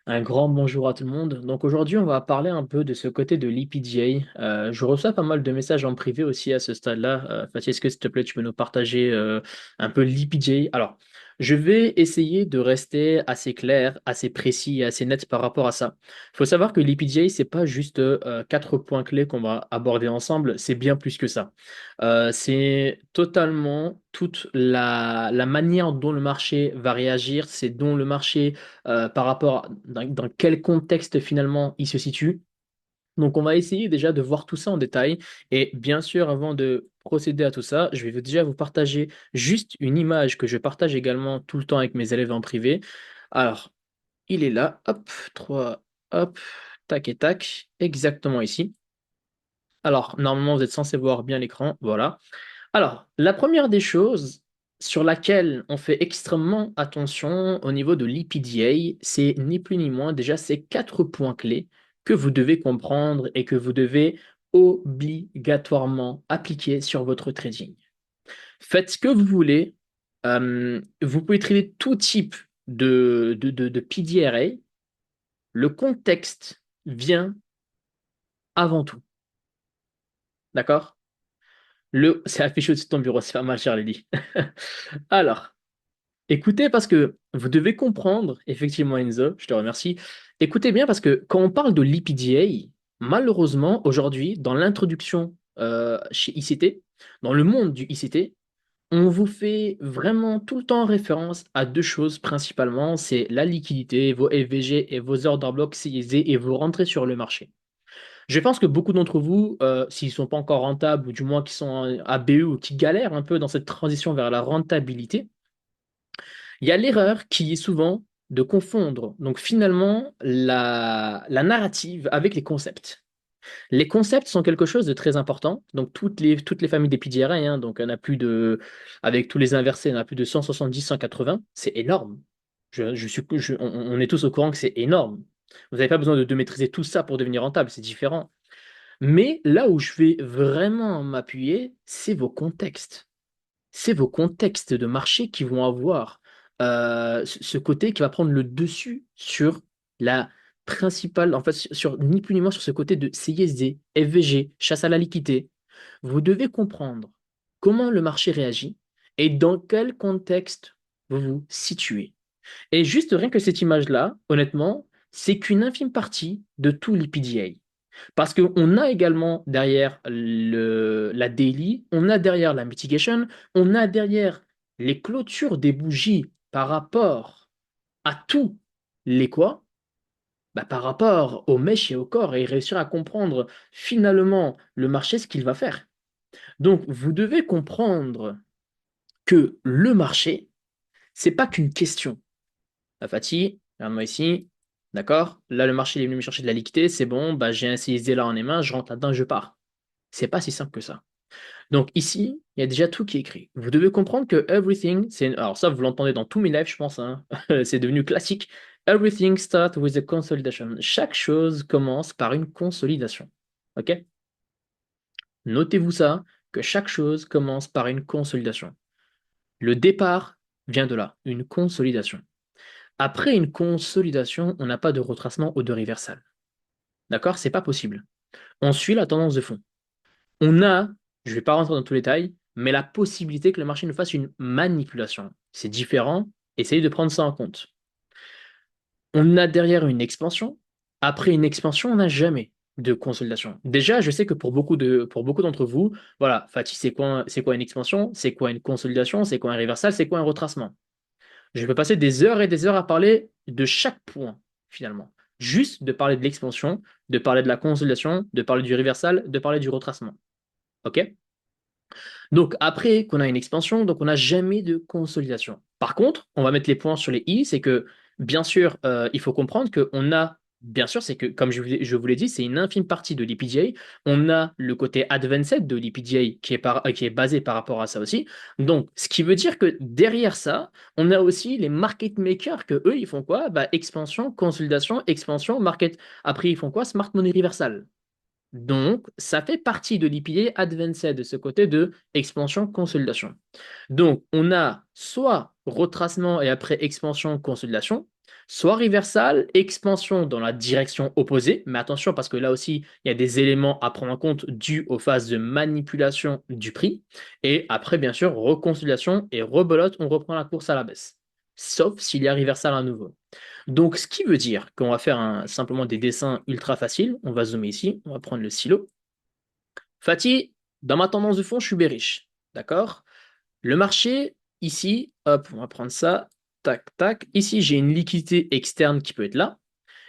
Un grand bonjour à tout le monde. Donc aujourd'hui, on va parler un peu de ce côté de l'EPGA. Je reçois pas mal de messages en privé aussi à ce stade-là. Fatih, est-ce que s'il te plaît, tu peux nous partager un peu l'EPGA? Alors, je vais essayer de rester assez clair, assez précis et assez net par rapport à ça. Il faut savoir que l'EPGA, c'est pas juste quatre points clés qu'on va aborder ensemble, c'est bien plus que ça. C'est totalement toute la manière dont le marché va réagir, c'est dont le marché par rapport à dans quel contexte finalement il se situe. Donc on va essayer déjà de voir tout ça en détail. Et bien sûr, avant de procéder à tout ça, je vais déjà vous partager juste une image que je partage également tout le temps avec mes élèves en privé. Alors, il est là, hop, 3, hop, tac et tac, exactement ici. Alors, normalement, vous êtes censé voir bien l'écran, voilà. Alors, la première des choses sur laquelle on fait extrêmement attention au niveau de l'EPDA, c'est ni plus ni moins déjà ces quatre points clés que vous devez comprendre et que vous devez obligatoirement appliquer sur votre trading. Faites ce que vous voulez. Vous pouvez trader tout type de PDRA. Le contexte vient avant tout. D'accord? C'est affiché au-dessus de ton bureau, c'est pas mal, Charlie. Alors, écoutez, parce que vous devez comprendre, effectivement, Enzo, je te remercie. Écoutez bien, parce que quand on parle de l'EPDA, malheureusement, aujourd'hui, dans l'introduction chez ICT, dans le monde du ICT, on vous fait vraiment tout le temps référence à deux choses principalement, c'est la liquidité, vos FVG et vos ordres blocs CISD et vos rentrées sur le marché. Je pense que beaucoup d'entre vous, s'ils ne sont pas encore rentables, ou du moins qui sont à BE ou qui galèrent un peu dans cette transition vers la rentabilité, il y a l'erreur qui est souvent de confondre donc finalement la narrative avec les concepts. Les concepts sont quelque chose de très important. Donc toutes les familles des PDRA, hein, donc on a plus de, avec tous les inversés, on a plus de 170, 180. C'est énorme. On est tous au courant que c'est énorme. Vous n'avez pas besoin de maîtriser tout ça pour devenir rentable, c'est différent. Mais là où je vais vraiment m'appuyer, c'est vos contextes. C'est vos contextes de marché qui vont avoir ce côté qui va prendre le dessus sur la principale, en fait, sur ni plus ni moins sur ce côté de CISD, FVG, chasse à la liquidité. Vous devez comprendre comment le marché réagit et dans quel contexte vous vous situez. Et juste rien que cette image-là, honnêtement, c'est qu'une infime partie de tout l'EPDA. Parce qu'on a également derrière la daily, on a derrière la mitigation, on a derrière les clôtures des bougies par rapport à tous les quoi? Bah, par rapport aux mèches et au corps et réussir à comprendre finalement le marché, ce qu'il va faire. Donc, vous devez comprendre que le marché, c'est pas qu'une question. La Fatih, regarde-moi ici. D'accord? Là, le marché il est venu me chercher de la liquidité, c'est bon, bah, j'ai un CSD là en les mains, je rentre là-dedans, je pars. C'est pas si simple que ça. Donc ici, il y a déjà tout qui est écrit. Vous devez comprendre que everything, alors ça vous l'entendez dans tous mes lives, je pense, hein. C'est devenu classique. Everything starts with a consolidation. Chaque chose commence par une consolidation. Ok? Notez-vous ça, que chaque chose commence par une consolidation. Le départ vient de là, une consolidation. Après une consolidation, on n'a pas de retracement ou de reversal. D'accord? C'est pas possible. On suit la tendance de fond. On a, je ne vais pas rentrer dans tous les détails, mais la possibilité que le marché nous fasse une manipulation. C'est différent, essayez de prendre ça en compte. On a derrière une expansion. Après une expansion, on n'a jamais de consolidation. Déjà, je sais que pour beaucoup d'entre vous, voilà, Fatih, c'est quoi une expansion? C'est quoi une consolidation? C'est quoi un reversal? C'est quoi un retracement? Je peux passer des heures et des heures à parler de chaque point, finalement. Juste de parler de l'expansion, de parler de la consolidation, de parler du reversal, de parler du retracement. OK? Donc après qu'on a une expansion, donc on n'a jamais de consolidation. Par contre, on va mettre les points sur les i, c'est que bien sûr, il faut comprendre qu'on a, bien sûr, c'est que comme je vous l'ai dit, c'est une infime partie de l'EPGA. On a le côté advanced de l'EPGA qui est basé par rapport à ça aussi. Donc, ce qui veut dire que derrière ça, on a aussi les market makers que eux, ils font quoi? Bah, expansion, consolidation, expansion, market. Après, ils font quoi? Smart money reversal. Donc, ça fait partie de l'EPA Advanced, de ce côté de expansion, consolidation. Donc, on a soit retracement et après expansion, consolidation, Soit reversal, expansion dans la direction opposée, mais attention parce que là aussi, il y a des éléments à prendre en compte dus aux phases de manipulation du prix. Et après, bien sûr, reconsolidation et rebelote, on reprend la course à la baisse. Sauf s'il y a reversal à nouveau. Donc, ce qui veut dire qu'on va faire simplement des dessins ultra faciles. On va zoomer ici, on va prendre le silo. Fatih, dans ma tendance de fond, je suis bearish. D'accord? Le marché, ici, hop, on va prendre ça, tac, tac. Ici, j'ai une liquidité externe qui peut être là.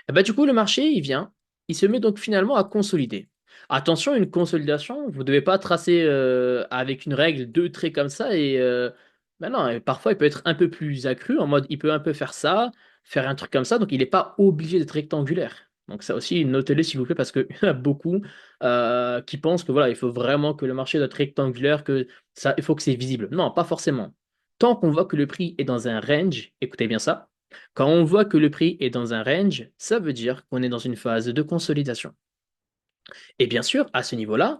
Et bah, du coup, le marché, il vient, il se met donc finalement à consolider. Attention, une consolidation, vous ne devez pas tracer avec une règle deux traits comme ça. Bah non, et parfois, il peut être un peu plus accru, en mode, il peut un peu faire ça, faire un truc comme ça, donc il n'est pas obligé d'être rectangulaire. Donc ça aussi, notez-le s'il vous plaît, parce qu'il y en a beaucoup qui pensent que voilà, il faut vraiment que le marché doit être rectangulaire, que ça, il faut que c'est visible. Non, pas forcément. Tant qu'on voit que le prix est dans un range, écoutez bien ça, quand on voit que le prix est dans un range, ça veut dire qu'on est dans une phase de consolidation. Et bien sûr, à ce niveau-là,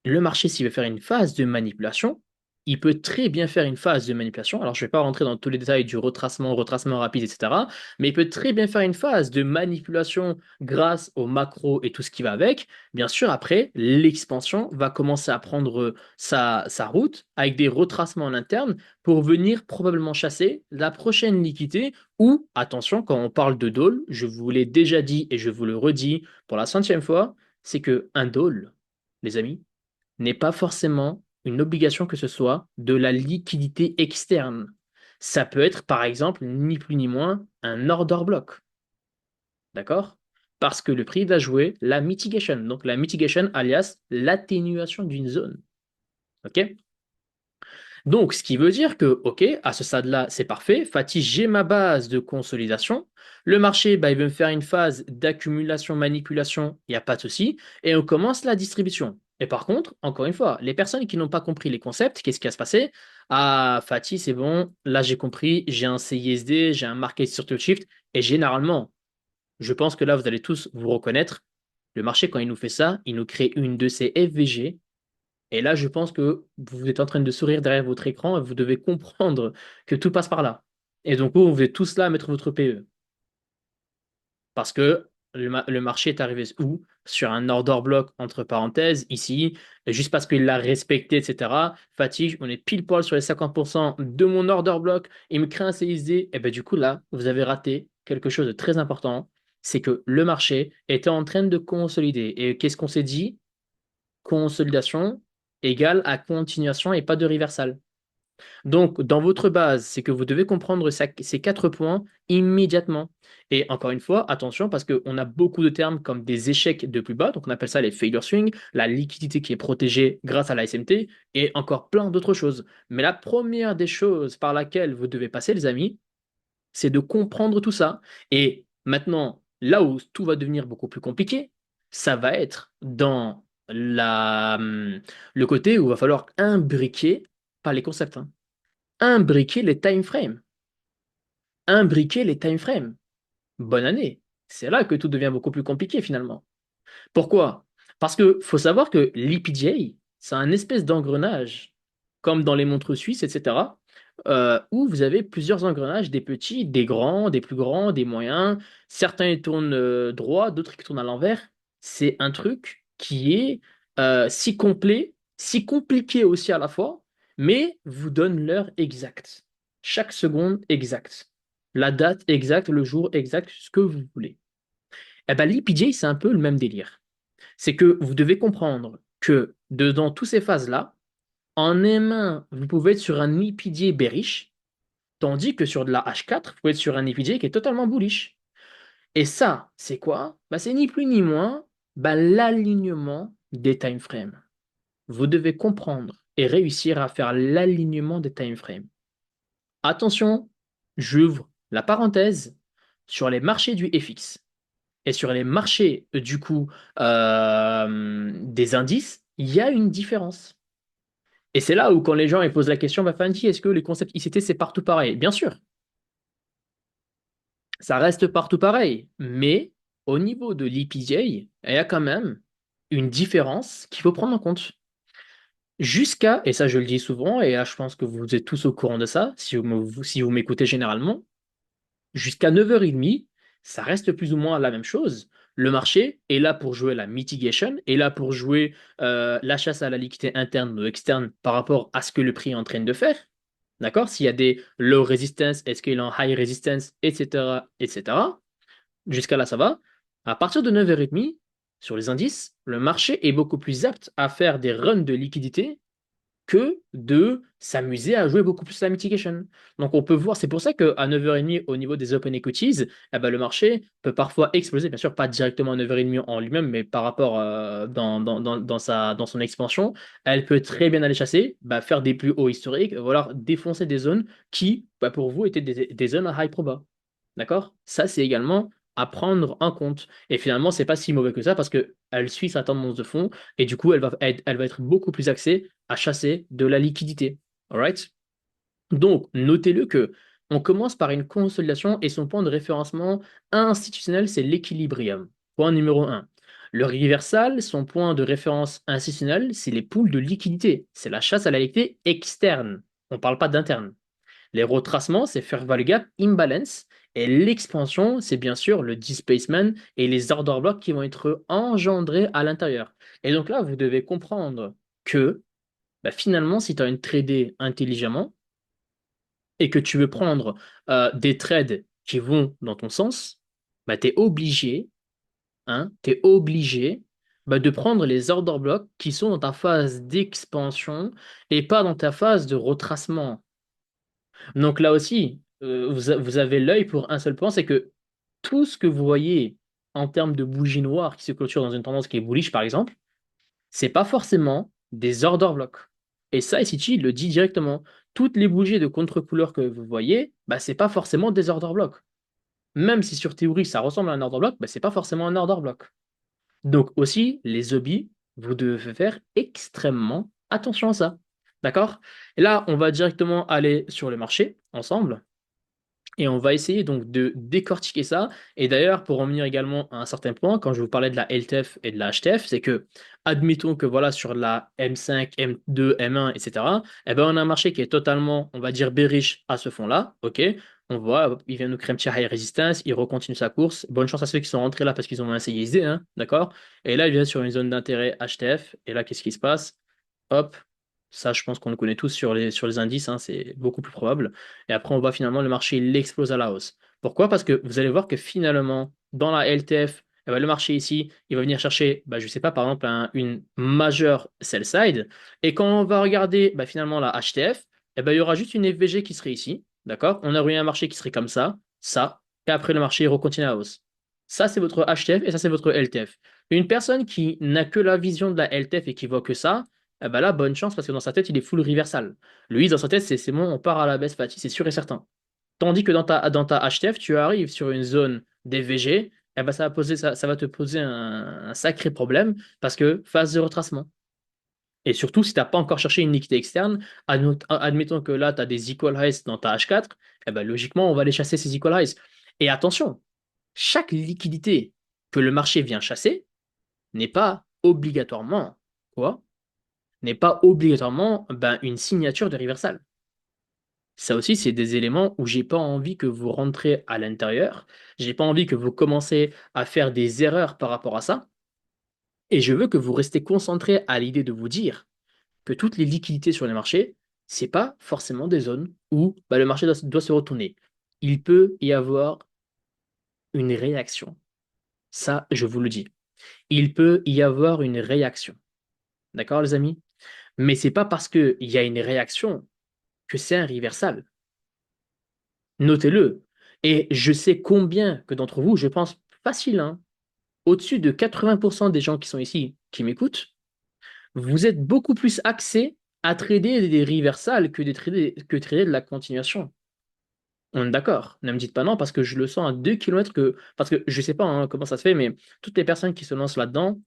le marché, s'il veut faire une phase de manipulation, il peut très bien faire une phase de manipulation. Alors, je ne vais pas rentrer dans tous les détails du retracement, retracement rapide, etc. Mais il peut très bien faire une phase de manipulation grâce au macro et tout ce qui va avec. Bien sûr, après, l'expansion va commencer à prendre sa route avec des retracements en interne pour venir probablement chasser la prochaine liquidité ou, attention, quand on parle de dôle, je vous l'ai déjà dit et je vous le redis pour la centième fois, c'est que un dôle, les amis, n'est pas forcément une obligation que ce soit de la liquidité externe. Ça peut être, par exemple, ni plus ni moins, un order block. D'accord? Parce que le prix va jouer la mitigation. Donc la mitigation alias l'atténuation d'une zone. OK? Donc, ce qui veut dire que, OK, à ce stade-là, c'est parfait. Fatih, j'ai ma base de consolidation. Le marché, bah, il veut me faire une phase d'accumulation, manipulation, il n'y a pas de souci. Et on commence la distribution. Et par contre, encore une fois, les personnes qui n'ont pas compris les concepts, qu'est-ce qui va se passer? Ah, Fatih, c'est bon, là j'ai compris, j'ai un CISD, j'ai un Market Structure Shift. Et généralement, je pense que là, vous allez tous vous reconnaître. Le marché, quand il nous fait ça, il nous crée une de ces FVG et là, je pense que vous êtes en train de sourire derrière votre écran et vous devez comprendre que tout passe par là. Et donc, vous êtes tous là à mettre votre PE. Parce que le marché est arrivé où? Sur un order block, entre parenthèses, ici, et juste parce qu'il l'a respecté, etc. Fatigue, on est pile poil sur les 50% de mon order block, il me crée un CISD, et bien du coup, là, vous avez raté quelque chose de très important, c'est que le marché était en train de consolider. Et qu'est-ce qu'on s'est dit? Consolidation égale à continuation et pas de reversal. Donc, dans votre base, c'est que vous devez comprendre ces quatre points immédiatement. Et encore une fois, attention, parce qu'on a beaucoup de termes comme des échecs de plus bas, donc on appelle ça les failure swing, la liquidité qui est protégée grâce à la SMT, et encore plein d'autres choses. Mais la première des choses par laquelle vous devez passer, les amis, c'est de comprendre tout ça. Et maintenant, là où tout va devenir beaucoup plus compliqué, ça va être dans le côté où il va falloir imbriquer, pas les concepts, hein, imbriquer les time frames. Imbriquer les time frames. Bonne année. C'est là que tout devient beaucoup plus compliqué finalement. Pourquoi? Parce que faut savoir que l'EPJ, c'est un espèce d'engrenage, comme dans les montres suisses, etc., où vous avez plusieurs engrenages, des petits, des grands, des plus grands, des moyens. Certains ils tournent droit, d'autres qui tournent à l'envers. C'est un truc qui est si complet, si compliqué aussi à la fois, mais vous donne l'heure exacte. Chaque seconde exacte. La date exacte, le jour exact, ce que vous voulez. Eh ben, l'EPJ, c'est un peu le même délire. C'est que vous devez comprendre que dans toutes ces phases-là, en M1, vous pouvez être sur un EPJ bearish, tandis que sur de la H4, vous pouvez être sur un EPJ qui est totalement bullish. Et ça, c'est quoi? Bah, c'est ni plus ni moins bah, l'alignement des time frames. Vous devez comprendre et réussir à faire l'alignement des time frames. Attention, j'ouvre la parenthèse sur les marchés du FX. Et sur les marchés, du coup, des indices, il y a une différence. Et c'est là où, quand les gens ils posent la question, bah, Fanti, est-ce que les concepts ICT, c'est partout pareil? Bien sûr, ça reste partout pareil. Mais au niveau de l'EPJ, il y a quand même une différence qu'il faut prendre en compte. Jusqu'à, et ça je le dis souvent, et là je pense que vous êtes tous au courant de ça, si vous m'écoutez généralement, Jusqu'à 9h30, ça reste plus ou moins la même chose. Le marché est là pour jouer la mitigation, est là pour jouer la chasse à la liquidité interne ou externe par rapport à ce que le prix est en train de faire. D'accord? S'il y a des low resistance, est-ce qu'il est en high resistance, etc., etc. Jusqu'à là, ça va. À partir de 9h30, sur les indices, le marché est beaucoup plus apte à faire des runs de liquidité que de s'amuser à jouer beaucoup plus à la mitigation. Donc on peut voir, c'est pour ça qu'à 9h30 au niveau des open equities, eh ben, le marché peut parfois exploser, bien sûr pas directement à 9h30 en lui-même, mais par rapport dans son expansion, elle peut très bien aller chasser, bah, faire des plus hauts historiques, voilà, défoncer des zones qui, bah, pour vous, étaient des zones à high proba. D'accord? Ça, c'est également à prendre en compte. Et finalement, c'est pas si mauvais que ça parce que elle suit sa tendance de fond et du coup, elle va être beaucoup plus axée à chasser de la liquidité. Alright? Donc, notez-le que on commence par une consolidation et son point de référencement institutionnel, c'est l'équilibrium. Point numéro un. Le reversal, son point de référence institutionnel, c'est les pools de liquidité. C'est la chasse à la liquidité externe. On ne parle pas d'interne. Les retracements, c'est fair value gap, imbalance. Et l'expansion, c'est bien sûr le displacement et les order blocks qui vont être engendrés à l'intérieur. Et donc là, vous devez comprendre que bah, finalement, si tu as une tradée intelligemment et que tu veux prendre des trades qui vont dans ton sens, bah, tu es obligé, hein, t'es obligé de prendre les order blocks qui sont dans ta phase d'expansion et pas dans ta phase de retracement. Donc là aussi, vous avez l'œil pour un seul point, c'est que tout ce que vous voyez en termes de bougies noires qui se clôturent dans une tendance qui est bullish, par exemple, c'est pas forcément des order blocks. Et ça, ICT le dit directement. Toutes les bougies de contre-couleur que vous voyez, bah, c'est pas forcément des order blocks. Même si sur théorie ça ressemble à un order block, bah, c'est pas forcément un order block. Donc aussi, les hobbies, vous devez faire extrêmement attention à ça. D'accord? Et là, on va directement aller sur le marché ensemble. Et on va essayer donc de décortiquer ça. Et d'ailleurs, pour en venir également à un certain point, quand je vous parlais de la LTF et de la HTF, c'est que, admettons que voilà, sur la M5, M2, M1, etc., eh ben, on a un marché qui est totalement, on va dire, bearish à ce fond-là. OK? On voit, il vient nous créer un petit high resistance, il recontinue sa course. Bonne chance à ceux qui sont rentrés là parce qu'ils ont un CISD, hein, d'accord? Et là, il vient sur une zone d'intérêt HTF. Et là, qu'est-ce qui se passe? Hop, ça, je pense qu'on le connaît tous sur les indices, hein, c'est beaucoup plus probable. Et après, on voit finalement le marché, il explose à la hausse. Pourquoi? Parce que vous allez voir que finalement, dans la LTF, eh ben, le marché ici, il va venir chercher, je ne sais pas, par exemple, une majeure sell side. Et quand on va regarder finalement la HTF, eh ben, il y aura juste une FVG qui serait ici. D'accord? On aurait un marché qui serait comme ça, et après le marché, il recontinue à la hausse. Ça, c'est votre HTF et ça, c'est votre LTF. Une personne qui n'a que la vision de la LTF et qui voit que ça, eh ben là, bonne chance parce que dans sa tête, il est full reversal. Lui, dans sa tête, c'est bon, on part à la baisse, Fatih, c'est sûr et certain. Tandis que dans ta HTF, tu arrives sur une zone DVG, eh ben ça va te poser un sacré problème parce que phase de retracement. Et surtout, si tu n'as pas encore cherché une liquidité externe, admettons que là, tu as des equal highs dans ta H4, eh ben, logiquement, on va aller chasser ces equal highs. Et attention, chaque liquidité que le marché vient chasser n'est pas obligatoirement quoi? N'est pas obligatoirement une signature de reversal. Ça aussi, c'est des éléments où j'ai pas envie que vous rentrez à l'intérieur. J'ai pas envie que vous commencez à faire des erreurs par rapport à ça. Et je veux que vous restez concentré à l'idée de vous dire que toutes les liquidités sur les marchés, c'est pas forcément des zones où le marché doit se retourner. Il peut y avoir une réaction. Ça, je vous le dis. Il peut y avoir une réaction. D'accord, les amis? Mais c'est pas parce qu'il y a une réaction que c'est un reversal. Notez-le. Et je sais combien que d'entre vous, je pense facile, hein, au-dessus de 80% des gens qui sont ici, qui m'écoutent, vous êtes beaucoup plus axés à trader des reversals que trader de la continuation. On est d'accord. Ne me dites pas non parce que je le sens à 2 kilomètres que. Parce que je sais pas hein, comment ça se fait, mais toutes les personnes qui se lancent là-dedans,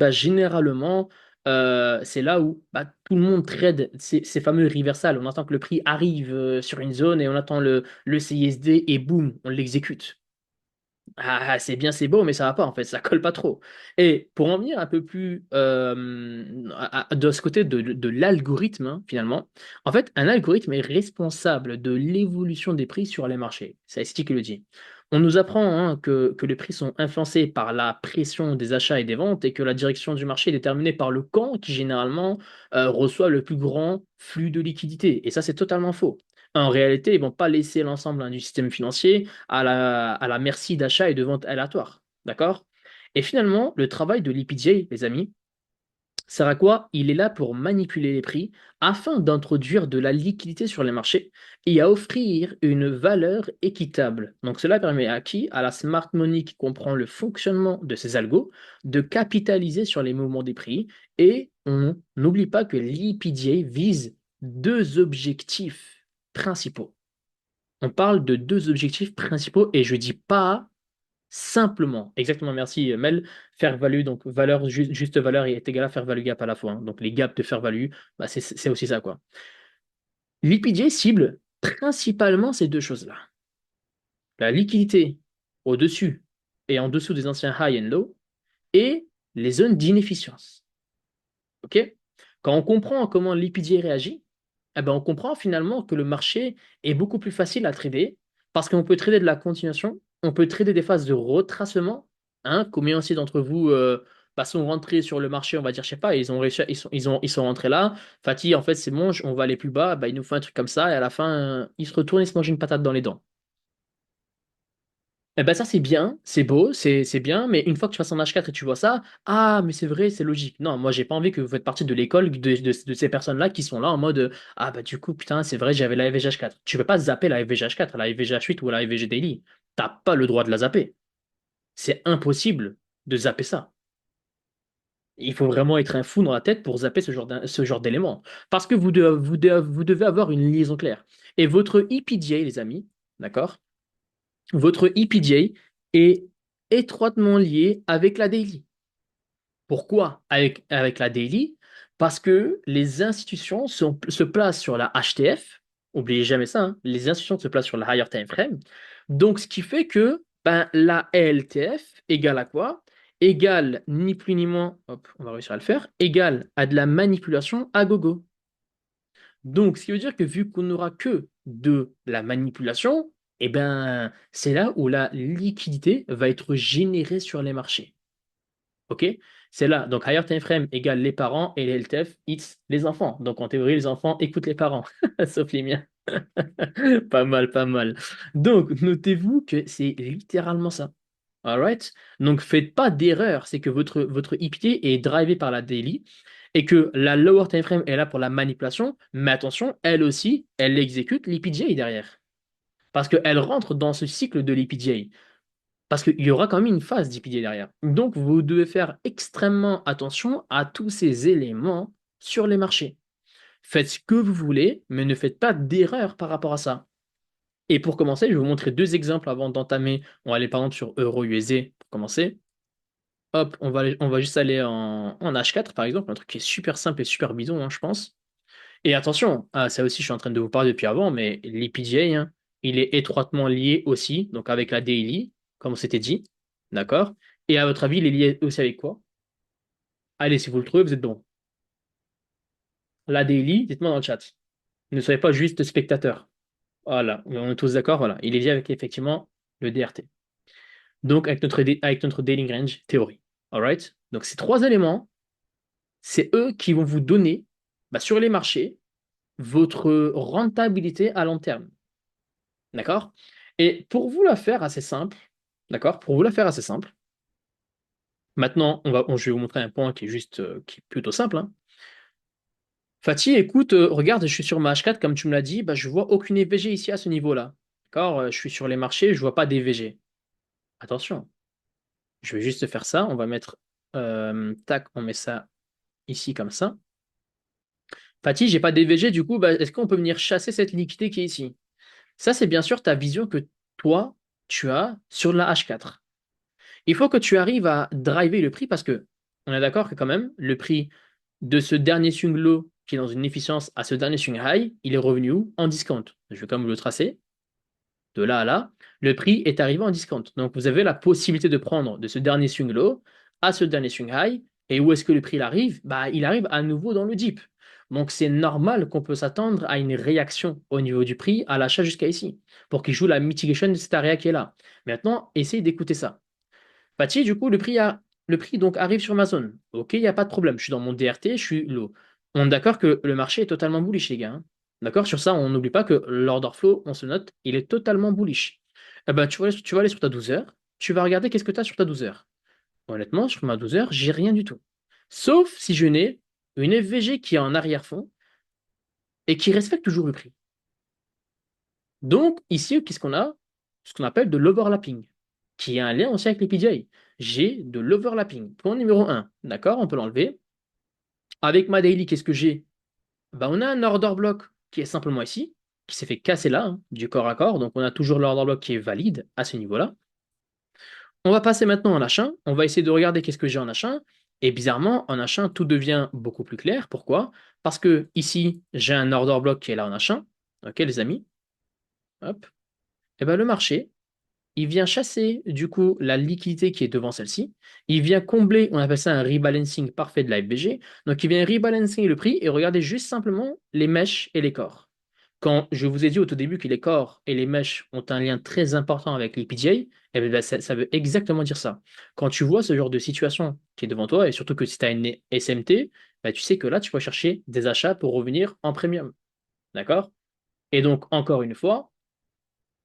généralement, c'est là où tout le monde trade ces fameux reversals. On attend que le prix arrive sur une zone et on attend le CISD et boum, on l'exécute. Ah, c'est bien, c'est beau, mais ça va pas en fait, ça colle pas trop. Et pour en venir un peu plus de ce côté de l'algorithme, hein, finalement, en fait, un algorithme est responsable de l'évolution des prix sur les marchés. C'est ICT qui le dit. On nous apprend hein, que les prix sont influencés par la pression des achats et des ventes et que la direction du marché est déterminée par le camp qui généralement reçoit le plus grand flux de liquidités. Et ça, c'est totalement faux. En réalité, ils vont pas laisser l'ensemble hein, du système financier à la merci d'achats et de ventes aléatoires. D'accord? Et finalement, le travail de l'EPJ, les amis, sert à quoi? Il est là pour manipuler les prix afin d'introduire de la liquidité sur les marchés et à offrir une valeur équitable. Donc cela permet à qui? À la smart money qui comprend le fonctionnement de ces algos de capitaliser sur les mouvements des prix. Et on n'oublie pas que l'EPJ vise deux objectifs principaux. On parle de deux objectifs principaux et je dis pas simplement, exactement, merci Mel, faire value, donc valeur, juste valeur est égal à faire value gap à la fois, hein. Donc les gaps de faire value, bah, c'est aussi ça quoi. L'IPJ cible principalement ces deux choses-là. La liquidité au-dessus et en dessous des anciens high and low et les zones d'inefficience. OK? Quand on comprend comment l'IPJ réagit, eh ben, on comprend finalement que le marché est beaucoup plus facile à trader parce qu'on peut trader de la continuation, on peut trader des phases de retracement. Hein, combien aussi d'entre vous bah, sont rentrés sur le marché, on va dire, je sais pas, ils ont réussi, ils sont rentrés là. Fatih, en fait, c'est bon, on va aller plus bas, bah, il nous faut un truc comme ça, et à la fin, ils se retournent, ils se mangent une patate dans les dents. Eh ben ça c'est bien, c'est beau, c'est bien, mais une fois que tu passes en H4 et tu vois ça, ah mais c'est vrai, c'est logique. Non, moi j'ai pas envie que vous faites partie de l'école de ces personnes-là qui sont là en mode ah bah du coup putain c'est vrai j'avais la FVGH4. Tu peux pas zapper la FVGH4, la FVGH8 ou la FVG Daily. T'as pas le droit de la zapper. C'est impossible de zapper ça. Il faut vraiment être un fou dans la tête pour zapper ce genre d'éléments. Parce que vous devez avoir une liaison claire. Et votre EPJ, les amis, d'accord? Votre EPJ est étroitement lié avec la daily. Pourquoi avec la daily? Parce que les institutions se placent sur la HTF, oubliez jamais ça, hein, les institutions se placent sur la higher time frame. Donc, ce qui fait que ben, la LTF égale à quoi? Égale ni plus ni moins, hop, on va réussir à le faire, égale à de la manipulation à gogo. Donc, ce qui veut dire que vu qu'on n'aura que de la manipulation, eh ben, c'est là où la liquidité va être générée sur les marchés. OK? C'est là. Donc, higher time frame égale les parents et les LTF, it's les enfants. Donc, en théorie, les enfants écoutent les parents, sauf les miens. Pas mal, pas mal. Donc, notez-vous que c'est littéralement ça. Alright? Donc, faites pas d'erreur. C'est que votre EPT est drivé par la daily et que la lower time frame est là pour la manipulation. Mais attention, elle aussi, elle exécute l'EPJ derrière. Parce qu'elle rentre dans ce cycle de l'EPJ. Parce qu'il y aura quand même une phase d'EPJ derrière. Donc, vous devez faire extrêmement attention à tous ces éléments sur les marchés. Faites ce que vous voulez, mais ne faites pas d'erreur par rapport à ça. Et pour commencer, je vais vous montrer deux exemples avant d'entamer. On va aller par exemple sur Euro USD pour commencer. Hop, on va juste aller en H4 par exemple, un truc qui est super simple et super bidon, hein, je pense. Et attention, ah, ça aussi je suis en train de vous parler depuis avant, mais l'EPJ, hein, il est étroitement lié aussi, donc avec la daily, comme on s'était dit. D'accord? Et à votre avis, il est lié aussi avec quoi? Allez, si vous le trouvez, vous êtes bon. La daily, dites-moi dans le chat. Ne soyez pas juste spectateur. Voilà, on est tous d'accord, voilà. Il est lié avec effectivement le DRT. Donc avec notre daily range théorie. Alright? Donc ces trois éléments, c'est eux qui vont vous donner bah, sur les marchés votre rentabilité à long terme. D'accord? Et pour vous la faire assez simple, d'accord? Pour vous la faire assez simple, maintenant, je vais vous montrer un point qui est juste, qui est plutôt simple, hein. Fatih, écoute, regarde, je suis sur ma H4, comme tu me l'as dit, bah, je vois aucune EVG ici à ce niveau-là. D'accord? Je suis sur les marchés, je vois pas d'EVG. Attention, je vais juste faire ça. On va mettre, tac, on met ça ici comme ça. Fatih, j'ai pas d'EVG, du coup, bah, est-ce qu'on peut venir chasser cette liquidité qui est ici? Ça, c'est bien sûr ta vision que toi, tu as sur la H4. Il faut que tu arrives à driver le prix parce que on est d'accord que quand même, le prix de ce dernier swing low qui est dans une efficience à ce dernier swing high, il est revenu où? En discount. Je vais quand même le tracer. de là à là, le prix est arrivé en discount. Donc vous avez la possibilité de prendre de ce dernier swing low à ce dernier swing high. Et où est-ce que le prix il arrive? Bah, il arrive à nouveau dans le dip. Donc c'est normal qu'on peut s'attendre à une réaction au niveau du prix à l'achat jusqu'à ici, pour qu'il joue la mitigation de cette area qui est là. Maintenant, essayez d'écouter ça. Pathy, du coup, le prix donc arrive sur ma zone. Ok, il n'y a pas de problème. Je suis dans mon DRT, je suis low. On est d'accord que le marché est totalement bullish, les gars, hein. D'accord? Sur ça, on n'oublie pas que l'order flow, on se note, il est totalement bullish. Eh ben, tu vas aller sur ta 12 heures, tu vas regarder qu'est-ce que tu as sur ta 12 heures. Honnêtement, sur ma 12 heures, j'ai rien du tout. Sauf si je n'ai une FVG qui est en arrière-fond et qui respecte toujours le prix. Donc, ici, qu'est-ce qu'on a? Ce qu'on appelle de l'overlapping, qui est un lien aussi avec les PJ. J'ai de l'overlapping. Point numéro un, d'accord, on peut l'enlever. Avec ma daily, qu'est-ce que j'ai? Bah, on a un order block qui est simplement ici, qui s'est fait casser là, hein, du corps à corps. Donc, on a toujours l'order block qui est valide à ce niveau-là. On va passer maintenant en H1. On va essayer de regarder qu'est-ce que j'ai en H1. Et bizarrement, en H1, tout devient beaucoup plus clair. Pourquoi? Parce que ici, j'ai un order block qui est là en H1. Ok, les amis? Hop. Et ben, le marché, il vient chasser du coup la liquidité qui est devant celle-ci. Il vient combler, on appelle ça un rebalancing parfait de la FBG. Donc il vient rebalancer le prix et regardez juste simplement les mèches et les corps. Quand je vous ai dit au tout début que les corps et les mèches ont un lien très important avec les PJ, eh bien, ça veut exactement dire ça. Quand tu vois ce genre de situation qui est devant toi, et surtout que si tu as une SMT, bah, tu sais que là, tu vas chercher des achats pour revenir en premium. D'accord? Et donc, encore une fois,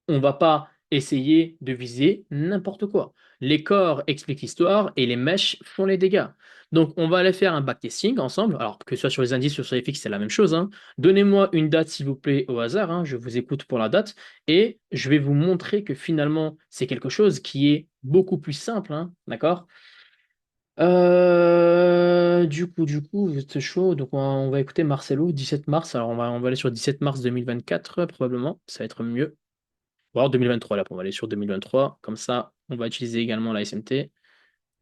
on va pas essayer de viser n'importe quoi. Les corps expliquent l'histoire et les mèches font les dégâts. Donc, on va aller faire un backtesting ensemble. Alors, que ce soit sur les indices ou sur les fixes, c'est la même chose, hein. Donnez-moi une date, s'il vous plaît, au hasard, hein. Je vous écoute pour la date. Et je vais vous montrer que finalement, c'est quelque chose qui est beaucoup plus simple, hein. D'accord? Du coup, vous êtes chaud. Donc, on va écouter Marcelo, 17 mars. Alors, on va aller sur 17 mars 2024, probablement. Ça va être mieux. Voire 2023, là, on va aller sur 2023. Comme ça, on va utiliser également la SMT.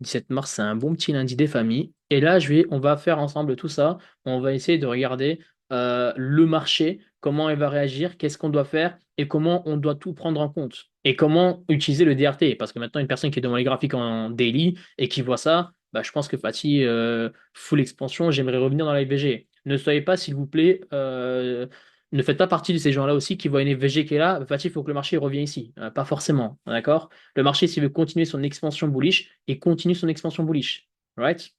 17 mars, c'est un bon petit lundi des familles. Et là, on va faire ensemble tout ça. On va essayer de regarder le marché, comment il va réagir, qu'est-ce qu'on doit faire et comment on doit tout prendre en compte. Et comment utiliser le DRT. Parce que maintenant, une personne qui est devant les graphiques en daily et qui voit ça, bah, je pense que Fatih, full expansion, j'aimerais revenir dans la FVG. Ne soyez pas, s'il vous plaît, ne faites pas partie de ces gens-là aussi qui voient une FVG qui est là. Fatih, il faut que le marché revienne ici. Pas forcément, d'accord? Le marché, s'il veut continuer son expansion bullish, il continue son expansion bullish. Right?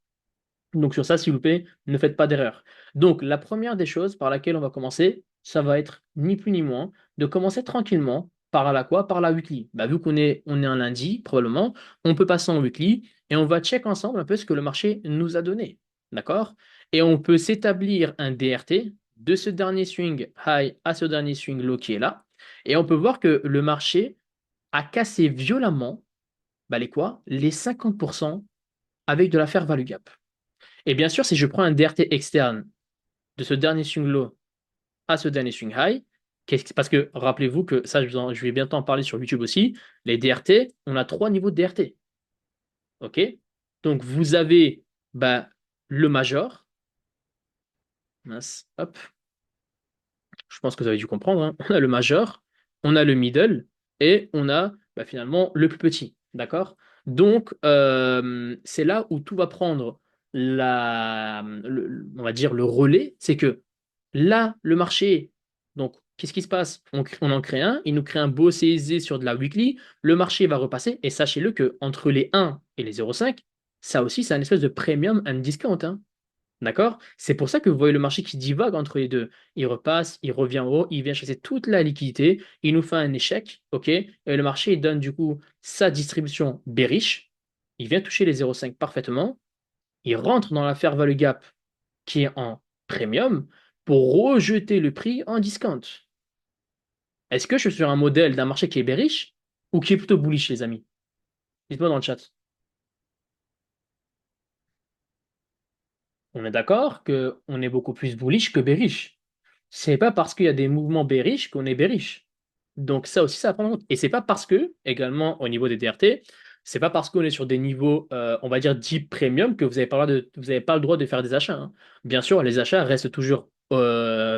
Donc sur ça, s'il vous plaît, ne faites pas d'erreur. Donc la première des choses par laquelle on va commencer, ça va être ni plus ni moins de commencer tranquillement par la quoi? Par la weekly. Bah, vu qu'on est un lundi, probablement, on peut passer en weekly et on va check ensemble un peu ce que le marché nous a donné. D'accord? Et on peut s'établir un DRT de ce dernier swing high à ce dernier swing low qui est là. Et on peut voir que le marché a cassé violemment, bah les quoi? Les 50% avec de la fair value gap. Et bien sûr, si je prends un DRT externe de ce dernier swing low à ce dernier swing high, parce que rappelez-vous que ça, je vais bientôt en parler sur YouTube aussi, les DRT, on a trois niveaux de DRT. OK? Donc vous avez bah, le major, mince, hop, je pense que vous avez dû comprendre, hein. On a le major, on a le middle et on a bah, finalement le plus petit. D'accord? Donc, c'est là où tout va prendre on va dire le relais. C'est que là, le marché, donc, qu'est-ce qui se passe? On en crée un, il nous crée un beau CSD sur de la weekly, le marché va repasser et sachez-le que entre les 1 et les 0,5, ça aussi, c'est un espèce de premium and discount, hein. D'accord? C'est pour ça que vous voyez le marché qui divague entre les deux. Il repasse, il revient en haut, il vient chasser toute la liquidité, il nous fait un échec, ok? Et le marché il donne du coup sa distribution bearish, il vient toucher les 0,5 parfaitement, il rentre dans la fair value gap qui est en premium pour rejeter le prix en discount. Est-ce que je suis sur un modèle d'un marché qui est bearish ou qui est plutôt bullish, les amis? Dites-moi dans le chat. On est d'accord qu'on est beaucoup plus bullish que bearish. C'est pas parce qu'il y a des mouvements bearish qu'on est bearish. Donc ça aussi, ça à prendre en compte. Et c'est pas parce que, également au niveau des DRT, c'est pas parce qu'on est sur des niveaux, on va dire, deep premium que vous n'avez pas le droit de faire des achats, hein. Bien sûr, les achats restent toujours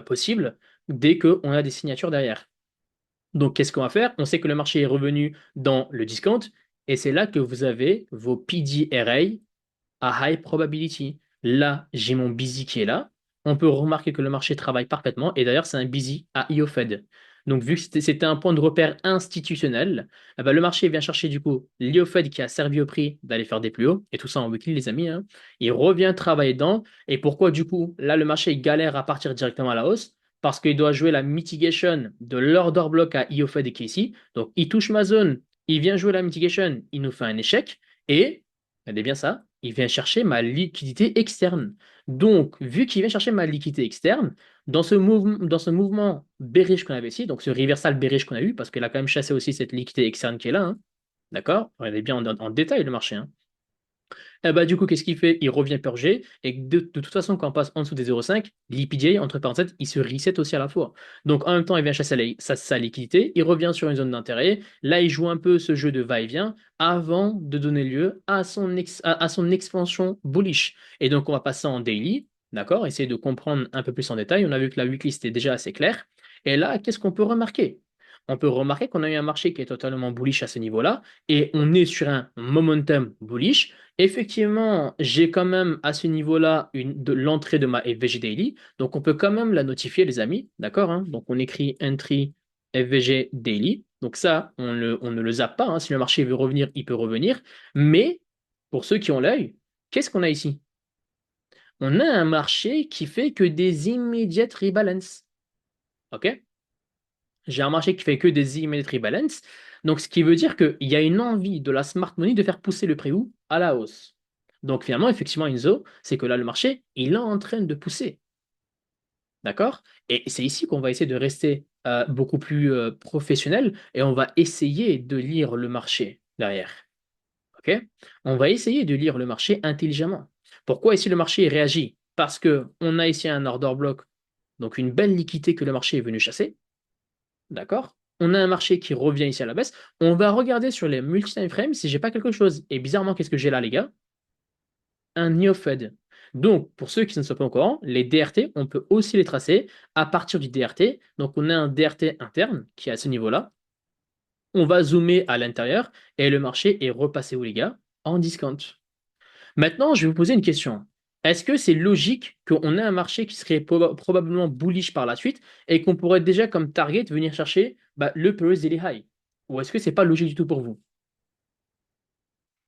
possibles dès qu'on a des signatures derrière. Donc, qu'est-ce qu'on va faire? On sait que le marché est revenu dans le discount et c'est là que vous avez vos PDRA à high probability. Là, j'ai mon busy qui est là. On peut remarquer que le marché travaille parfaitement et d'ailleurs, c'est un busy à IOFED. Donc, vu que c'était un point de repère institutionnel, eh ben, le marché vient chercher du coup l'IOFED qui a servi au prix d'aller faire des plus hauts et tout ça en weekly, les amis, hein. Il revient travailler dedans. Et pourquoi du coup, là, le marché galère à partir directement à la hausse? Parce qu'il doit jouer la mitigation de l'order block à IOFED et KC. Donc, il touche ma zone, il vient jouer la mitigation, il nous fait un échec. Et regardez bien ça, il vient chercher ma liquidité externe. Donc, vu qu'il vient chercher ma liquidité externe, dans ce mouvement bearish qu'on avait ici, donc ce reversal bearish qu'on a eu, parce qu'il a quand même chassé aussi cette liquidité externe qui est là, hein, d'accord? Regardez bien en détail le marché, hein. Eh bah, du coup, qu'est-ce qu'il fait? Il revient purger. Et de toute façon, quand on passe en dessous des 0,5, l'EPJ, entre parenthèses, il se reset aussi à la fois. Donc, en même temps, il vient chasser sa liquidité. Il revient sur une zone d'intérêt. Là, il joue un peu ce jeu de va-et-vient avant de donner lieu à son expansion bullish. Et donc, on va passer en daily. D'accord? Essayer de comprendre un peu plus en détail. On a vu que la weekly, c'était déjà assez clair. Et là, qu'est-ce qu'on peut remarquer? On peut remarquer qu'on a eu un marché qui est totalement bullish à ce niveau-là. Et on est sur un momentum bullish. Effectivement, j'ai quand même à ce niveau-là de l'entrée de ma FVG Daily. Donc, on peut quand même la notifier, les amis. D'accord, hein? Donc, on écrit entry FVG Daily. Donc, ça, on ne le zappe pas, hein. Si le marché veut revenir, il peut revenir. Mais, pour ceux qui ont l'œil, qu'est-ce qu'on a ici? On a un marché qui fait que des immediate rebalance. OK? J'ai un marché qui fait que des immediate rebalance. Donc, ce qui veut dire qu'il y a une envie de la smart money de faire pousser le prix où? À la hausse. Donc, finalement, effectivement, Enzo, c'est que là, le marché, il est en train de pousser. D'accord? Et c'est ici qu'on va essayer de rester beaucoup plus professionnel et on va essayer de lire le marché derrière. OK? On va essayer de lire le marché intelligemment. Pourquoi ici le marché réagit? Parce que on a ici un order block, donc une belle liquidité que le marché est venu chasser. D'accord? On a un marché qui revient ici à la baisse. On va regarder sur les multi-time frames si j'ai pas quelque chose. Et bizarrement, qu'est-ce que j'ai là, les gars? Un NeoFed. Donc, pour ceux qui ne sont pas au courant, les DRT, on peut aussi les tracer à partir du DRT. Donc, on a un DRT interne qui est à ce niveau-là. On va zoomer à l'intérieur et le marché est repassé où, les gars? En discount. Maintenant, je vais vous poser une question. Est-ce que c'est logique qu'on ait un marché qui serait probablement bullish par la suite et qu'on pourrait déjà comme target venir chercher le Paris Daily High? Ou est-ce que c'est pas logique du tout pour vous?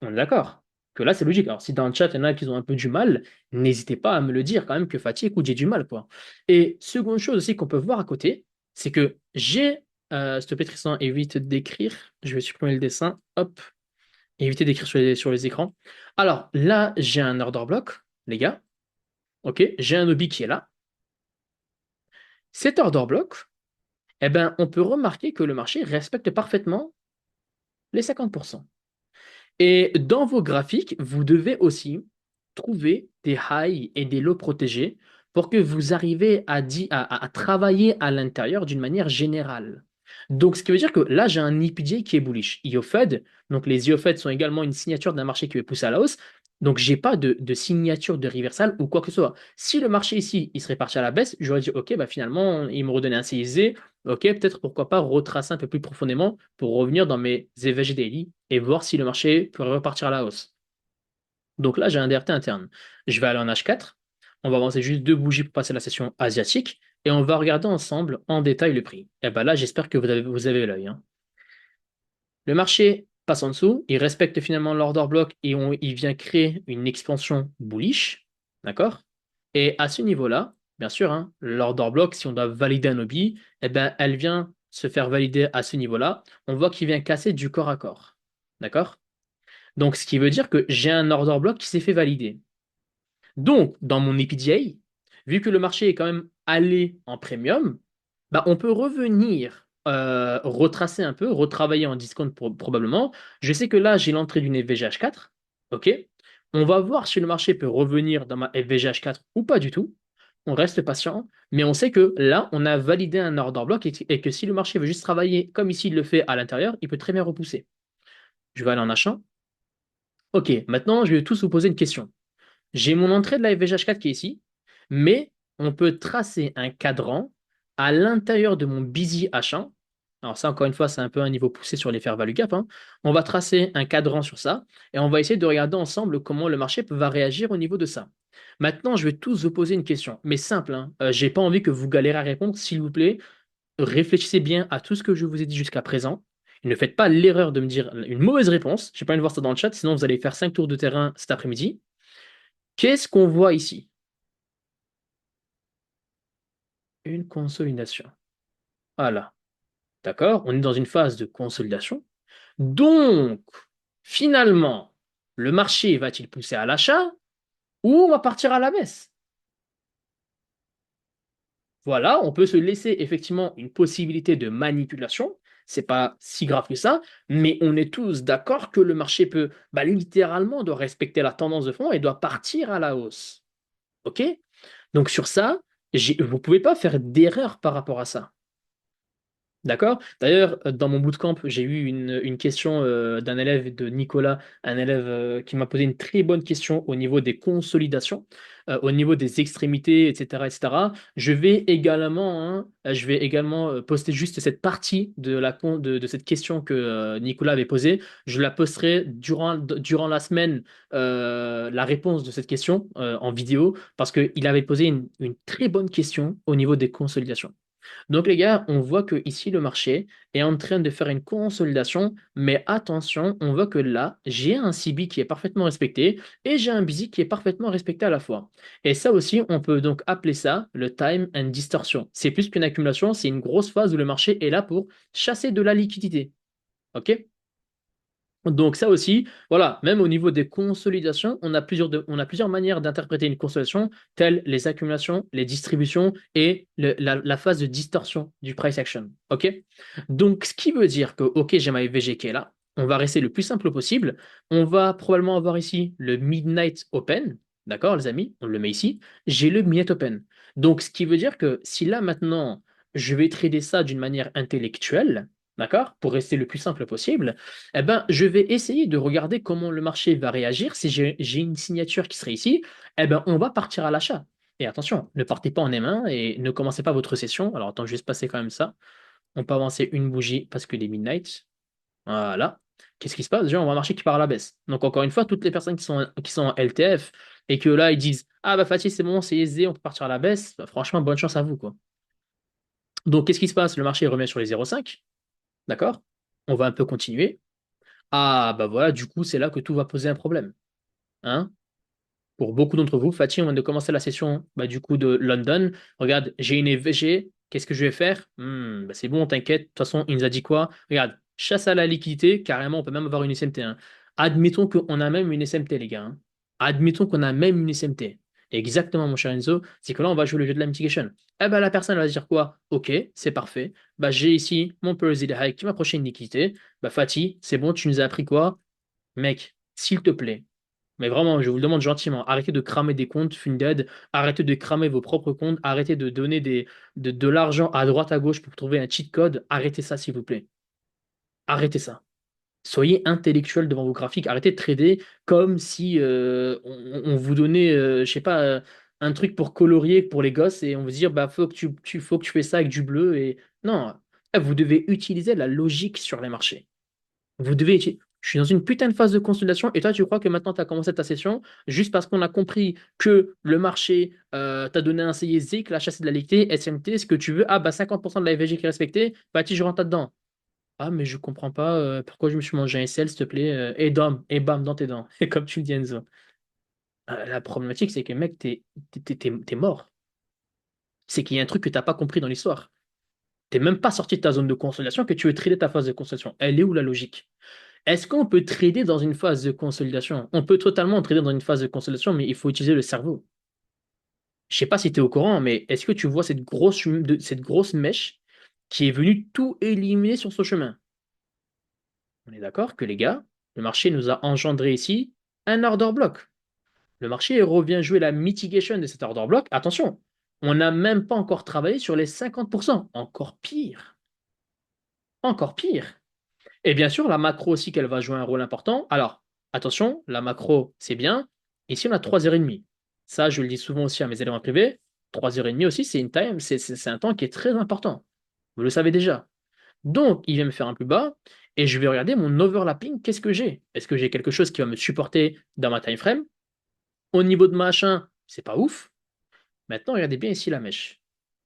On est d'accord que là, c'est logique. Alors, si dans le chat, il y en a qui ont un peu du mal, n'hésitez pas à me le dire quand même que Fatih, écoute, j'ai du mal, quoi. Et seconde chose aussi qu'on peut voir à côté, c'est que s'il te plaît, Tristan, évite d'écrire. Je vais supprimer le dessin. Hop. Éviter d'écrire sur les écrans. Alors, là, j'ai un order block, les gars. OK, j'ai un hobby qui est là. Cet order block, eh ben, on peut remarquer que le marché respecte parfaitement les 50%. Et dans vos graphiques, vous devez aussi trouver des highs et des lows protégés pour que vous arrivez à travailler à l'intérieur d'une manière générale. Donc, ce qui veut dire que là, j'ai un EPJ qui est bullish. IOFED, donc les IOFED sont également une signature d'un marché qui est poussé à la hausse. Donc, j'ai pas de signature de reversal ou quoi que ce soit. Si le marché ici, il serait parti à la baisse, j'aurais dit, OK, bah finalement, il me redonnait un CIC. OK, peut-être pourquoi pas retracer un peu plus profondément pour revenir dans mes EVG daily et voir si le marché peut repartir à la hausse. Donc là, j'ai un DRT interne. Je vais aller en H4. On va avancer juste deux bougies pour passer la session asiatique et on va regarder ensemble en détail le prix. Et ben là, j'espère que vous avez l'œil, hein. Le marché passe en dessous, il respecte finalement l'order block et il vient créer une expansion bullish. D'accord? Et à ce niveau-là, bien sûr, hein, l'order block, si on doit valider un hobby, eh ben, elle vient se faire valider à ce niveau-là. On voit qu'il vient casser du corps à corps. D'accord? Donc, ce qui veut dire que j'ai un order block qui s'est fait valider. Donc, dans mon EPDA, vu que le marché est quand même allé en premium, bah, on peut revenir retracer un peu, retravailler en discount probablement. Je sais que là, j'ai l'entrée d'une FVGH4. OK? On va voir si le marché peut revenir dans ma FVGH4 ou pas du tout. On reste patient, mais on sait que là, on a validé un order block et que si le marché veut juste travailler comme ici il le fait à l'intérieur, il peut très bien repousser. Je vais aller en achat. OK, maintenant, je vais tous vous poser une question. J'ai mon entrée de la FVGH4 qui est ici, mais on peut tracer un cadran à l'intérieur de mon busy H1 Alors ça, encore une fois, c'est un peu un niveau poussé sur les fair value gap, hein. On va tracer un cadran sur ça et on va essayer de regarder ensemble comment le marché va réagir au niveau de ça. Maintenant, je vais tous vous poser une question, mais simple, hein. J'ai pas envie que vous galérez à répondre. S'il vous plaît, réfléchissez bien à tout ce que je vous ai dit jusqu'à présent. Et ne faites pas l'erreur de me dire une mauvaise réponse. J'ai pas envie de voir ça dans le chat, sinon vous allez faire 5 tours de terrain cet après-midi. Qu'est-ce qu'on voit ici? Une consolidation. Voilà. D'accord? On est dans une phase de consolidation. Donc, finalement, le marché va-t-il pousser à l'achat ou on va partir à la baisse? Voilà, on peut se laisser effectivement une possibilité de manipulation. C'est pas si grave que ça, mais on est tous d'accord que le marché peut, bah, littéralement, doit respecter la tendance de fond et doit partir à la hausse. OK? Donc sur ça, vous pouvez pas faire d'erreur par rapport à ça. D'accord? D'ailleurs, dans mon bootcamp, j'ai eu une question d'un élève de Nicolas, un élève qui m'a posé une très bonne question au niveau des consolidations, au niveau des extrémités, etc., etc. Je vais également poster juste cette partie de cette question que Nicolas avait posée. Je la posterai durant la semaine, la réponse de cette question en vidéo, parce qu'il avait posé une très bonne question au niveau des consolidations. Donc les gars, on voit que ici le marché est en train de faire une consolidation, mais attention, on voit que là, j'ai un CB qui est parfaitement respecté et j'ai un BZ qui est parfaitement respecté à la fois. Et ça aussi, on peut donc appeler ça le time and distortion. C'est plus qu'une accumulation, c'est une grosse phase où le marché est là pour chasser de la liquidité. OK? Donc ça aussi, voilà, même au niveau des consolidations, on a plusieurs manières d'interpréter une consolidation, telles les accumulations, les distributions et la phase de distorsion du price action. OK? Donc ce qui veut dire que, OK, j'ai ma FVG qui est là, on va rester le plus simple possible. On va probablement avoir ici le Midnight Open. D'accord, les amis? On le met ici. J'ai le Midnight Open. Donc ce qui veut dire que si là maintenant, je vais trader ça d'une manière intellectuelle, d'accord, pour rester le plus simple possible, eh ben, je vais essayer de regarder comment le marché va réagir. Si j'ai une signature qui serait ici, eh ben, on va partir à l'achat. Et attention, ne partez pas en M1 et ne commencez pas votre session. Alors, attends, je vais se passer quand même ça. On peut avancer une bougie parce que les midnight. Voilà. Qu'est-ce qui se passe? Déjà, on voit un marché qui part à la baisse. Donc, encore une fois, toutes les personnes qui sont en LTF et que là, ils disent ah, bah, Fatih, c'est bon, c'est aisé, on peut partir à la baisse. Bah, franchement, bonne chance à vous, quoi. Donc, qu'est-ce qui se passe? Le marché remet sur les 0,5. D'accord? On va un peu continuer. Ah, bah voilà, du coup, c'est là que tout va poser un problème. Hein? Pour beaucoup d'entre vous, Fatih, on vient de commencer la session bah, du coup de London. Regarde, j'ai une EVG, qu'est-ce que je vais faire? Bah, c'est bon, t'inquiète. De toute façon, il nous a dit quoi? Regarde, chasse à la liquidité, carrément, on peut même avoir une SMT, hein. Admettons qu'on a même une SMT, les gars, hein. Admettons qu'on a même une SMT. Exactement, mon cher Enzo, c'est que là, on va jouer le jeu de la mitigation. Eh ben, la personne elle va se dire quoi? Ok, c'est parfait. Bah, j'ai ici mon Parasite High qui m'a approché une liquidité. Bah, Fatih, c'est bon, tu nous as appris quoi? Mec, s'il te plaît, mais vraiment, je vous le demande gentiment, arrêtez de cramer des comptes Funded, arrêtez de cramer vos propres comptes, arrêtez de donner de l'argent à droite à gauche pour trouver un cheat code, arrêtez ça s'il vous plaît. Arrêtez ça. Soyez intellectuel devant vos graphiques, arrêtez de trader comme si on vous donnait, je sais pas, un truc pour colorier pour les gosses et on vous dire, bah, faut que tu fais ça avec du bleu et non, vous devez utiliser la logique sur les marchés. Vous devez. Je suis dans une putain de phase de consolidation et toi, tu crois que maintenant, tu as commencé ta session juste parce qu'on a compris que le marché t'a donné un CISD, que la chasse est de la liquidité, SMT, ce que tu veux. Ah, bah 50% de la FVG qui est respectée, bah tu je rentre là-dedans. Ah, mais je comprends pas pourquoi je me suis mangé un SL, s'il te plaît. Et bam, dans tes dents. Et comme tu le dis, Enzo. La problématique, c'est que, mec, t'es mort. C'est qu'il y a un truc que t'as pas compris dans l'histoire. T'es même pas sorti de ta zone de consolidation que tu veux trader ta phase de consolidation. Elle est où la logique? Est-ce qu'on peut trader dans une phase de consolidation? On peut totalement trader dans une phase de consolidation, mais il faut utiliser le cerveau. Je sais pas si tu es au courant, mais est-ce que tu vois cette grosse mèche qui est venue tout éliminer sur son chemin? On est d'accord que les gars, le marché nous a engendré ici un order block. Le marché revient jouer la mitigation de cet order block. Attention, on n'a même pas encore travaillé sur les 50%. Encore pire. Encore pire. Et bien sûr, la macro aussi qu'elle va jouer un rôle important. Alors, attention, la macro, c'est bien. Ici, on a 3h30. Ça, je le dis souvent aussi à mes élèves en privé. 3h30 aussi, c'est une time, c'est un temps qui est très important. Vous le savez déjà. Donc, il vient me faire un plus bas et je vais regarder mon overlapping, qu'est-ce que j'ai? Est-ce que j'ai quelque chose qui va me supporter dans ma time frame? Au niveau de machin, c'est pas ouf. Maintenant, regardez bien ici la mèche.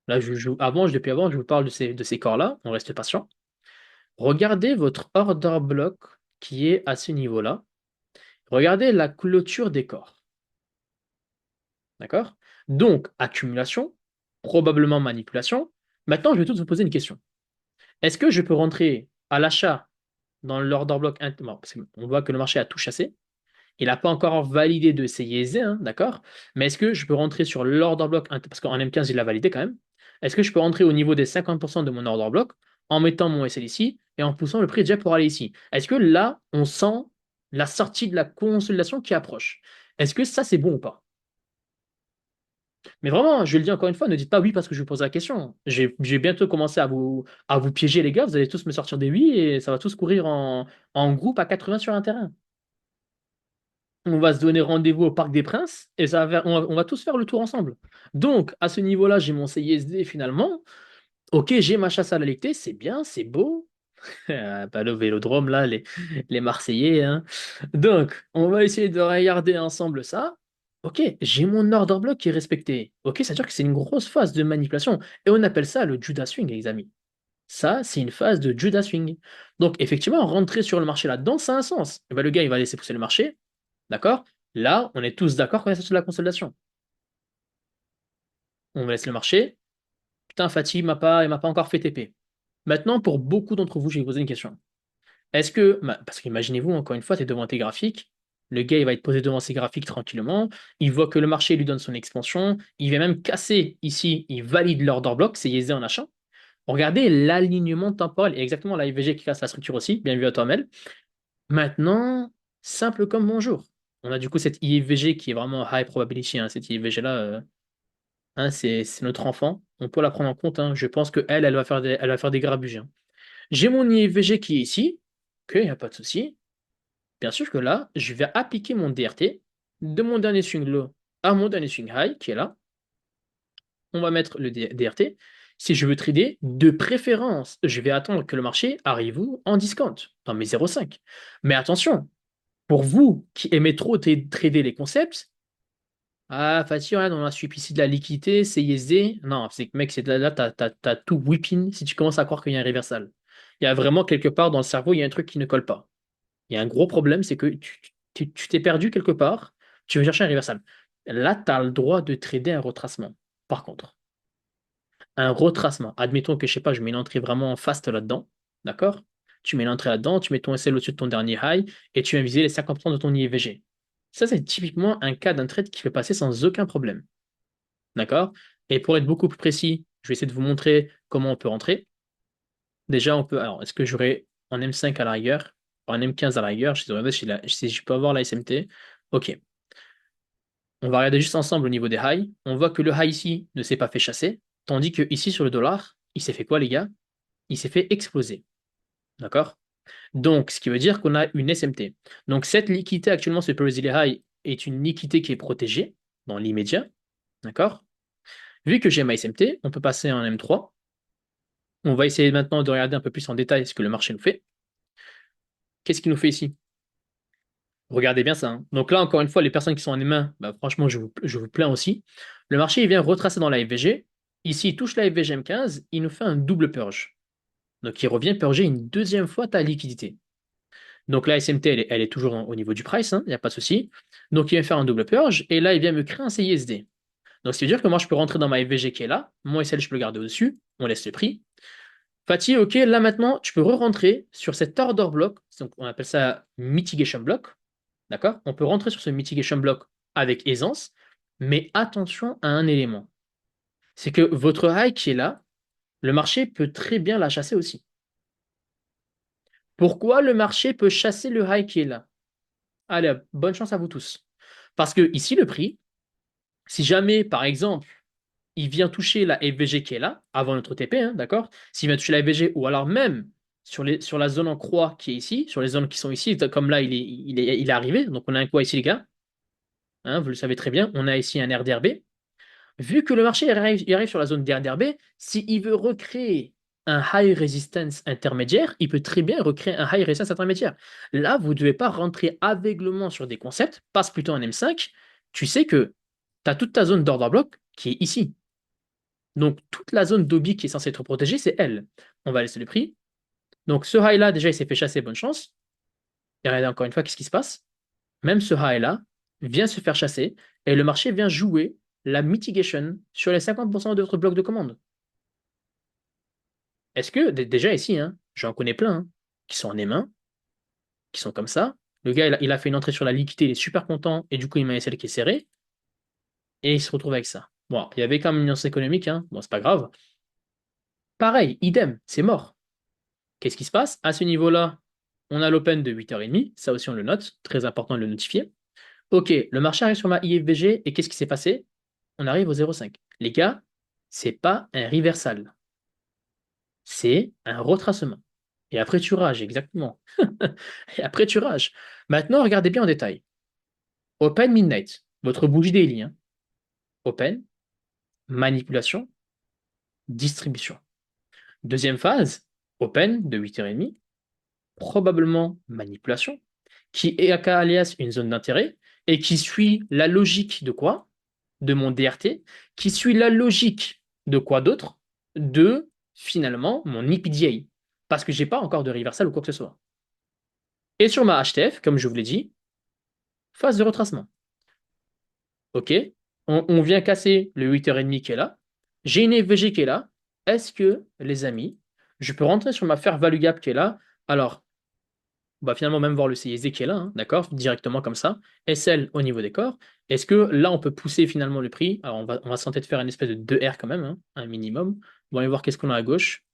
Là, depuis avant, je vous parle de ces corps-là. On reste patient. Regardez votre order block qui est à ce niveau-là. Regardez la clôture des corps. D'accord? Donc, accumulation, probablement manipulation. Maintenant, je vais tout vous poser une question. Est-ce que je peux rentrer à l'achat dans l'order block bon, parce qu'on voit que le marché a tout chassé. Il n'a pas encore validé de CISD, hein, d'accord? Mais est-ce que je peux rentrer sur l'order block, parce qu'en M15, il l'a validé quand même. Est-ce que je peux rentrer au niveau des 50% de mon order block en mettant mon SL ici et en poussant le prix déjà pour aller ici? Est-ce que là, on sent la sortie de la consolidation qui approche? Est-ce que ça, c'est bon ou pas? Mais vraiment, je le dis encore une fois, ne dites pas oui parce que je vous pose la question. J'ai bientôt commencé à vous piéger, les gars. Vous allez tous me sortir des oui et ça va tous courir en groupe à 80 sur un terrain. On va se donner rendez-vous au Parc des Princes et on va tous faire le tour ensemble. Donc, à ce niveau-là, j'ai mon CISD finalement. Ok, j'ai ma chasse à la lectée, c'est bien, c'est beau. Pas le vélodrome, là, les Marseillais, hein. Donc, on va essayer de regarder ensemble ça. Ok, j'ai mon order block qui est respecté. Ok, ça veut dire que c'est une grosse phase de manipulation. Et on appelle ça le Judas Swing, les amis. Ça, c'est une phase de Judas Swing. Donc, effectivement, rentrer sur le marché là-dedans, ça a un sens. Eh ben, le gars, il va laisser pousser le marché. D'accord? Là, on est tous d'accord qu'on est sur la consolidation. On laisse le marché. Putain, Fatih, il m'a pas encore fait TP. Maintenant, pour beaucoup d'entre vous, je vais vous poser une question. Parce qu'imaginez-vous, encore une fois, tu es devant tes graphiques, le gars, il va être posé devant ses graphiques tranquillement, il voit que le marché lui donne son expansion, il va même casser ici, il valide l'order block, c'est ISD en achat. Regardez l'alignement temporel, et exactement la IVG qui casse la structure aussi, bien vu à toi, Mel. Maintenant, simple comme bonjour. On a du coup cette IVG qui est vraiment high probability, hein, cette IVG-là, hein, c'est notre enfant, on peut la prendre en compte, hein. Je pense que elle va faire des grabuges, hein. J'ai mon IVG qui est ici, ok, il n'y a pas de souci. Bien sûr que là, je vais appliquer mon DRT de mon dernier swing low à mon dernier swing high qui est là. On va mettre le DRT. Si je veux trader, de préférence, je vais attendre que le marché arrive où en discount, dans mes 0,5. Mais attention, pour vous qui aimez trop trader les concepts, ah, Fatih, regarde, on a suivi ici de la liquidité, CISD. Non, c'est que mec, c'est là, t'as tout whipping si tu commences à croire qu'il y a un reversal. Il y a vraiment quelque part dans le cerveau, il y a un truc qui ne colle pas. Il y a un gros problème, c'est que tu t'es perdu quelque part, tu veux chercher un reversal. Là, tu as le droit de trader un retracement. Par contre, un retracement, admettons que, je sais pas, je mets une entrée vraiment fast là-dedans, d'accord? Tu mets l'entrée là-dedans, tu mets ton SL au-dessus de ton dernier high et tu viens viser les 50% de ton IVG. Ça, c'est typiquement un cas d'un trade qui fait passer sans aucun problème, d'accord? Et pour être beaucoup plus précis, je vais essayer de vous montrer comment on peut rentrer. Déjà, on peut. Alors, est-ce que j'aurai en M5 à la rigueur, en M15 à la rigueur, je vais regarder si je peux avoir la SMT. Ok. On va regarder juste ensemble au niveau des highs. On voit que le high ici ne s'est pas fait chasser, tandis que ici sur le dollar, il s'est fait quoi, les gars? Il s'est fait exploser. D'accord? Donc, ce qui veut dire qu'on a une SMT. Donc, cette liquidité actuellement sur le Brazilian High est une liquidité qui est protégée dans l'immédiat. D'accord? Vu que j'ai ma SMT, on peut passer en M3. On va essayer maintenant de regarder un peu plus en détail ce que le marché nous fait. Qu'est-ce qu'il nous fait ici? Regardez bien ça, hein. Donc là, encore une fois, les personnes qui sont en M1, bah, franchement, je vous plains aussi. Le marché, il vient retracer dans la FVG. Ici, il touche la FVG M15, il nous fait un double purge. Donc il revient purger une deuxième fois ta liquidité. Donc la SMT, elle est toujours au niveau du price, hein, il n'y a pas de souci. Donc il vient faire un double purge, et là, il vient me créer un CISD. Donc ça veut dire que moi, je peux rentrer dans ma FVG qui est là, mon SL, je peux le garder au-dessus, on laisse le prix. Fatih, ok, là maintenant, tu peux re-rentrer sur cet order block, donc on appelle ça mitigation block. D'accord? On peut rentrer sur ce mitigation block avec aisance, mais attention à un élément. C'est que votre high qui est là, le marché peut très bien la chasser aussi. Pourquoi le marché peut chasser le high qui est là? Allez, hop, bonne chance à vous tous. Parce que ici, le prix, si jamais, par exemple, il vient toucher la FVG qui est là, avant notre TP, hein, d'accord? S'il vient toucher la FVG, ou alors même sur la zone en croix qui est ici, sur les zones qui sont ici, comme là, il est arrivé, donc on a un quoi ici, les gars? Hein, vous le savez très bien, on a ici un RDRB. Vu que le marché il arrive sur la zone d'RDRB, s'il veut recréer un high resistance intermédiaire, il peut très bien recréer un high resistance intermédiaire. Là, vous ne devez pas rentrer aveuglement sur des concepts, passe plutôt un M5, tu sais que tu as toute ta zone d'order block qui est ici. Donc, toute la zone d'Obi qui est censée être protégée, c'est elle. On va laisser le prix. Donc, ce high-là, déjà, il s'est fait chasser, bonne chance. Et regardez encore une fois, qu'est-ce qui se passe? Même ce high-là vient se faire chasser et le marché vient jouer la mitigation sur les 50% d'autres blocs de commande. Est-ce que, déjà ici, hein, j'en connais plein hein, qui sont en M1, qui sont comme ça. Le gars, il a fait une entrée sur la liquidité, il est super content et du coup, il met un SL qui est serré et il se retrouve avec ça. Bon, il y avait quand même une nuance économique, hein. Bon, c'est pas grave. Pareil, idem, c'est mort. Qu'est-ce qui se passe? À ce niveau-là, on a l'open de 8h30, ça aussi on le note, très important de le notifier. Ok, le marché arrive sur ma IFBG et qu'est-ce qui s'est passé? On arrive au 0,5. Les gars, c'est pas un reversal, c'est un retracement. Et après tu rages, exactement. Et après tu rages. Maintenant, regardez bien en détail. Open Midnight, votre bougie daily. Hein. Open, manipulation, distribution. Deuxième phase, open de 8h30, probablement manipulation, qui est alias une zone d'intérêt et qui suit la logique de quoi? De mon DRT, qui suit la logique de quoi d'autre? De finalement mon EPDA, parce que j'ai pas encore de reversal ou quoi que ce soit. Et sur ma HTF, comme je vous l'ai dit, phase de retracement. Ok, on vient casser le 8h30 qui est là. J'ai une FVG qui est là. Est-ce que, les amis, je peux rentrer sur ma fair value gap qui est là? Alors, on va finalement même voir le CISD qui est là, hein, d'accord? Directement comme ça. SL au niveau des corps. Est-ce que là, on peut pousser finalement le prix? Alors, on va se tenter de faire une espèce de 2R quand même, hein, un minimum. On va aller voir qu'est-ce qu'on a à gauche.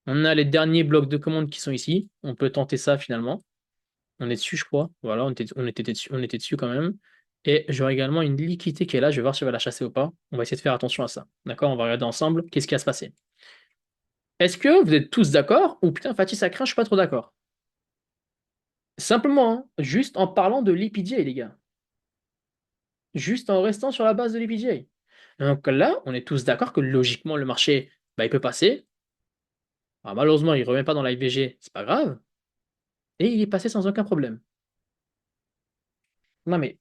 On a les derniers blocs de commande qui sont ici. On peut tenter ça finalement. On est dessus, je crois. Voilà, on était dessus quand même. Et j'aurai également une liquidité qui est là. Je vais voir si on va la chasser ou pas. On va essayer de faire attention à ça. D'accord? On va regarder ensemble qu'est-ce qui va se passer. Est-ce que vous êtes tous d'accord? Ou putain, Fatih, ça craint, je suis pas trop d'accord. Simplement, hein, juste en parlant de l'EPJ, les gars. Juste en restant sur la base de l'EPJ. Donc là, on est tous d'accord que logiquement, le marché, bah, il peut passer. Alors, malheureusement, il ne remet pas dans la IVG, c'est pas grave. Et il est passé sans aucun problème. Non, mais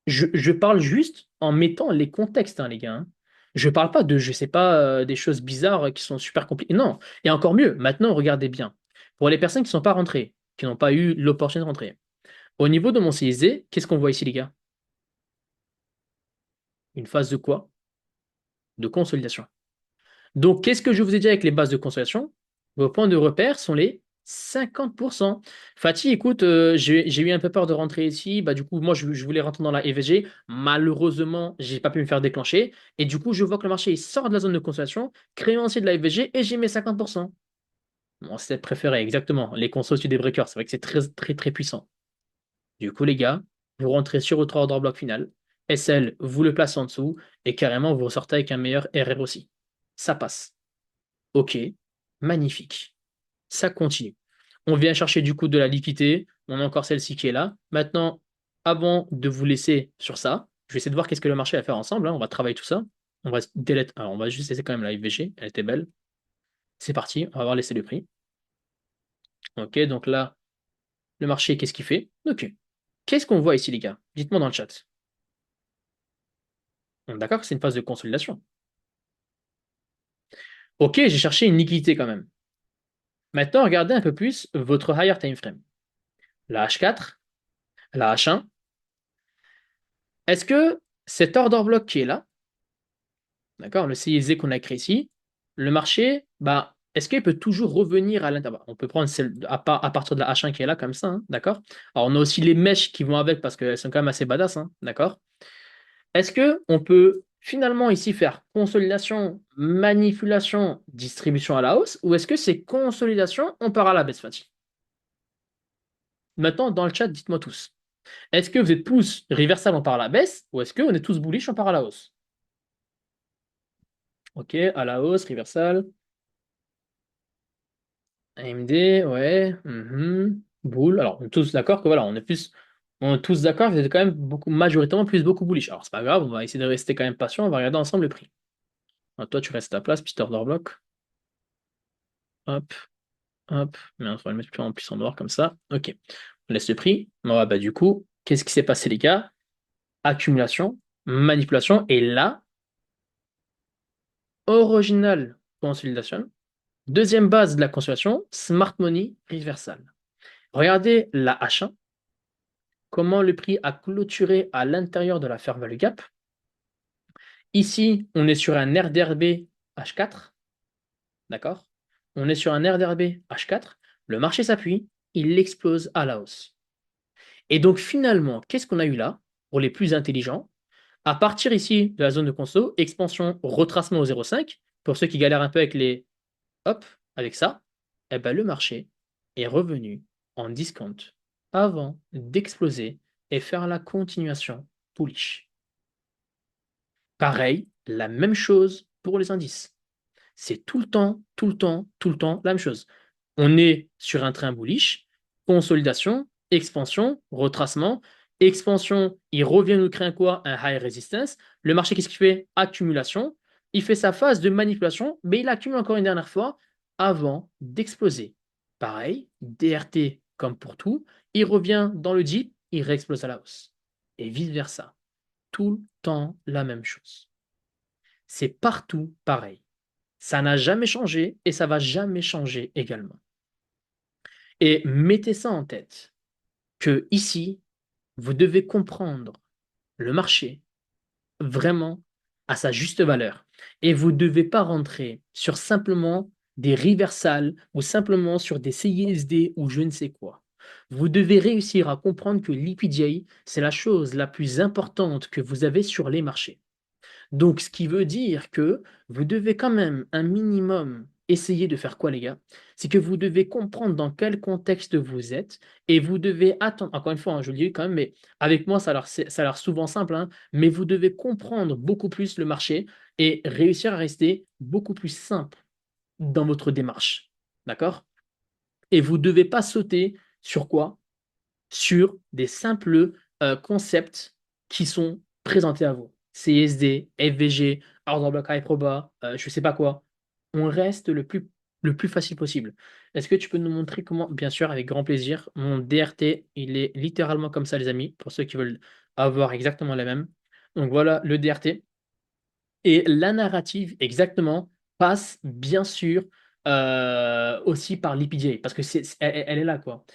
je parle juste en mettant les contextes, hein, les gars. Hein. Je parle pas de, je sais pas, des choses bizarres qui sont super compliquées. Non. Et encore mieux, maintenant, regardez bien. Pour les personnes qui ne sont pas rentrées, qui n'ont pas eu l'opportunité de rentrer, au niveau de mon CISD, qu'est-ce qu'on voit ici, les gars? Une phase de quoi? De consolidation. Donc, qu'est-ce que je vous ai dit avec les bases de consolidation? Vos points de repère sont les 50%. Fatih, écoute, j'ai eu un peu peur de rentrer ici. Bah, du coup, moi, je voulais rentrer dans la EVG. Malheureusement, j'ai pas pu me faire déclencher. Et du coup, je vois que le marché il sort de la zone de consolidation, créancier de la EVG, et j'ai mes 50%. Mon set préféré, exactement. Les consos sur des breakers. C'est vrai que c'est très, très, très puissant. Du coup, les gars, vous rentrez sur votre order block final. SL, vous le placez en dessous. Et carrément, vous ressortez avec un meilleur RR aussi. Ça passe. Ok, magnifique. Ça continue. On vient chercher du coup de la liquidité. On a encore celle-ci qui est là. Maintenant, avant de vous laisser sur ça, je vais essayer de voir qu'est-ce que le marché va faire ensemble. Hein. On va travailler tout ça. On va delete. Alors, on va juste laisser quand même la FVG. Elle était belle. C'est parti. On va voir laisser le prix. Ok, donc là, le marché, qu'est-ce qu'il fait? Ok. Qu'est-ce qu'on voit ici, les gars? Dites-moi dans le chat. On est d'accord que c'est une phase de consolidation. Ok, j'ai cherché une liquidité quand même. Maintenant, regardez un peu plus votre higher time frame. La H4, la H1. Est-ce que cet order block qui est là, d'accord, le CISD qu'on a créé ici, le marché, bah, est-ce qu'il peut toujours revenir à l'intérieur? On peut prendre celle à partir de la H1 qui est là, comme ça, hein, d'accord? Alors, on a aussi les mèches qui vont avec parce qu'elles sont quand même assez badass, hein, d'accord? Est-ce que on peut finalement ici faire consolidation, manipulation, distribution à la hausse, ou est-ce que c'est consolidation, on part à la baisse, Fatih? Maintenant, dans le chat, dites-moi tous. Est-ce que vous êtes tous reversal, on part à la baisse, ou est-ce qu'on est tous bullish, on part à la hausse? Ok, à la hausse, reversal. AMD, ouais. Bull. Alors, on est tous d'accord que voilà, on est tous d'accord que vous êtes quand même beaucoup, majoritairement plus beaucoup bullish. Alors, c'est pas grave, on va essayer de rester quand même patient, on va regarder ensemble le prix. Alors, toi, tu restes à ta place, Peter Block. hop, hop. Mais on va le mettre en plus en noir comme ça. Ok. On laisse le prix. Bon, bah, du coup, qu'est-ce qui s'est passé, les gars? Accumulation, manipulation, et là, original consolidation. Deuxième base de la consolidation, smart money reversal. Regardez la H1, comment le prix a clôturé à l'intérieur de la fair value gap. Ici, on est sur un RDRB H4, d'accord? On est sur un RDRB H4, le marché s'appuie, il explose à la hausse. Et donc finalement, qu'est-ce qu'on a eu là? Pour les plus intelligents, à partir ici de la zone de conso, expansion, retracement au 0,5, pour ceux qui galèrent un peu avec les hop, avec ça, eh ben le marché est revenu en discount avant d'exploser et faire la continuation bullish. Pareil, la même chose pour les indices. C'est tout le temps, tout le temps, tout le temps la même chose. On est sur un train bullish, consolidation, expansion, retracement. Expansion, il revient nous créer quoi? Un high resistance. Le marché, qu'est-ce qu'il fait? Accumulation. Il fait sa phase de manipulation, mais il accumule encore une dernière fois avant d'exploser. Pareil, DRT comme pour tout, il revient dans le dip, il réexplose à la hausse. Et vice-versa. Tout le temps la même chose. C'est partout pareil. Ça n'a jamais changé et ça va jamais changer également. Et mettez ça en tête, que ici, vous devez comprendre le marché vraiment à sa juste valeur. Et vous ne devez pas rentrer sur simplement des reversals ou simplement sur des CISD ou je ne sais quoi. Vous devez réussir à comprendre que l'EPJ, c'est la chose la plus importante que vous avez sur les marchés. Donc, ce qui veut dire que vous devez quand même un minimum essayer de faire quoi, les gars? C'est que vous devez comprendre dans quel contexte vous êtes et vous devez attendre. Encore une fois, hein, je le dis quand même, mais avec moi, ça a l'air souvent simple, hein, mais vous devez comprendre beaucoup plus le marché et réussir à rester beaucoup plus simple dans votre démarche. D'accord? Et vous ne devez pas sauter sur quoi? Sur des simples concepts qui sont présentés à vous. CSD, FVG, Order Block High Proba, je sais pas quoi. On reste le plus facile possible. Est-ce que tu peux nous montrer comment? Bien sûr, avec grand plaisir. Mon DRT, il est littéralement comme ça, les amis, pour ceux qui veulent avoir exactement la même. Donc voilà le DRT. Et la narrative, exactement, passe bien sûr aussi par l'EPJ, parce que elle est là, quoi.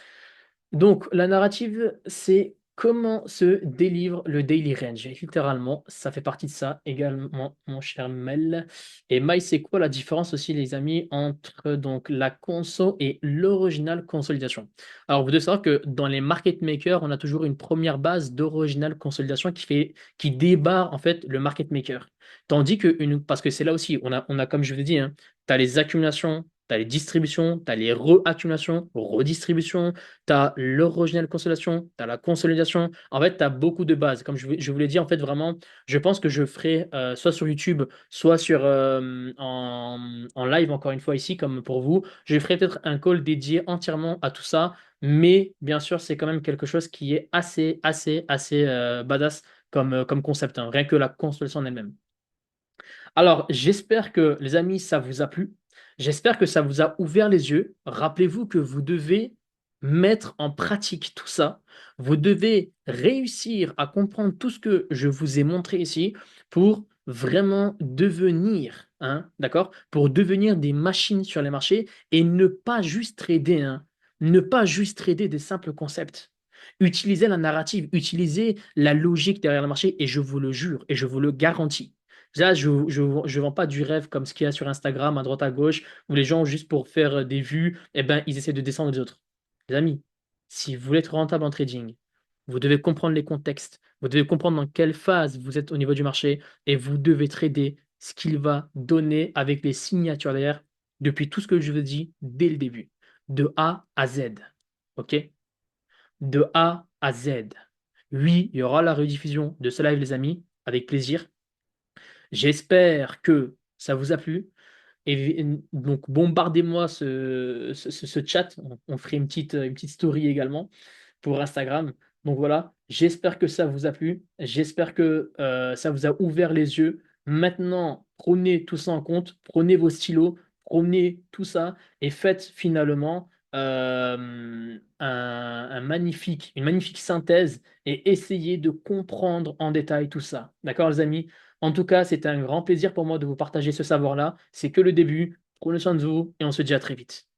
Donc, la narrative, c'est comment se délivre le daily range. Et littéralement, ça fait partie de ça également, mon cher Mel. Et Maï, c'est quoi la différence aussi, les amis, entre donc la conso et l'original consolidation? Alors, vous devez savoir que dans les market makers, on a toujours une première base d'original consolidation qui débarre en fait le market maker. Tandis que, parce que c'est là aussi, on a comme je vous ai dit, hein, tu as les accumulations, tu as les distributions, tu as les re-accumulations, redistributions, tu as l'original consolidation, tu as la consolidation. En fait, tu as beaucoup de bases. Comme je vous l'ai dit, en fait, vraiment, je pense que je ferai soit sur YouTube, soit en live, encore une fois, ici, comme pour vous. Je ferai peut-être un call dédié entièrement à tout ça. Mais bien sûr, c'est quand même quelque chose qui est assez, assez, assez badass comme concept, hein, rien que la consolidation en elle-même. Alors, j'espère que, les amis, ça vous a plu. J'espère que ça vous a ouvert les yeux. Rappelez-vous que vous devez mettre en pratique tout ça. Vous devez réussir à comprendre tout ce que je vous ai montré ici pour vraiment devenir, hein, d'accord? Pour devenir des machines sur les marchés et ne pas juste trader, hein, ne pas juste trader des simples concepts. Utilisez la narrative, utilisez la logique derrière le marché et je vous le jure et je vous le garantis. Là, je vends pas du rêve comme ce qu'il y a sur Instagram, à droite à gauche, où les gens, juste pour faire des vues, eh ben, ils essaient de descendre les autres. Les amis, si vous voulez être rentable en trading, vous devez comprendre les contextes, vous devez comprendre dans quelle phase vous êtes au niveau du marché, et vous devez trader ce qu'il va donner avec les signatures derrière, depuis tout ce que je vous ai dit dès le début, de A à Z. OK? De A à Z. Oui, il y aura la rediffusion de ce live, les amis, avec plaisir. J'espère que ça vous a plu. Et donc, bombardez-moi ce chat. On ferait une petite story également pour Instagram. Donc voilà, j'espère que ça vous a plu. J'espère que ça vous a ouvert les yeux. Maintenant, prenez tout ça en compte. Prenez vos stylos, promenez tout ça et faites finalement une magnifique synthèse et essayez de comprendre en détail tout ça. D'accord, les amis? En tout cas, c'était un grand plaisir pour moi de vous partager ce savoir-là. C'est que le début. Prenez soin de vous et on se dit à très vite.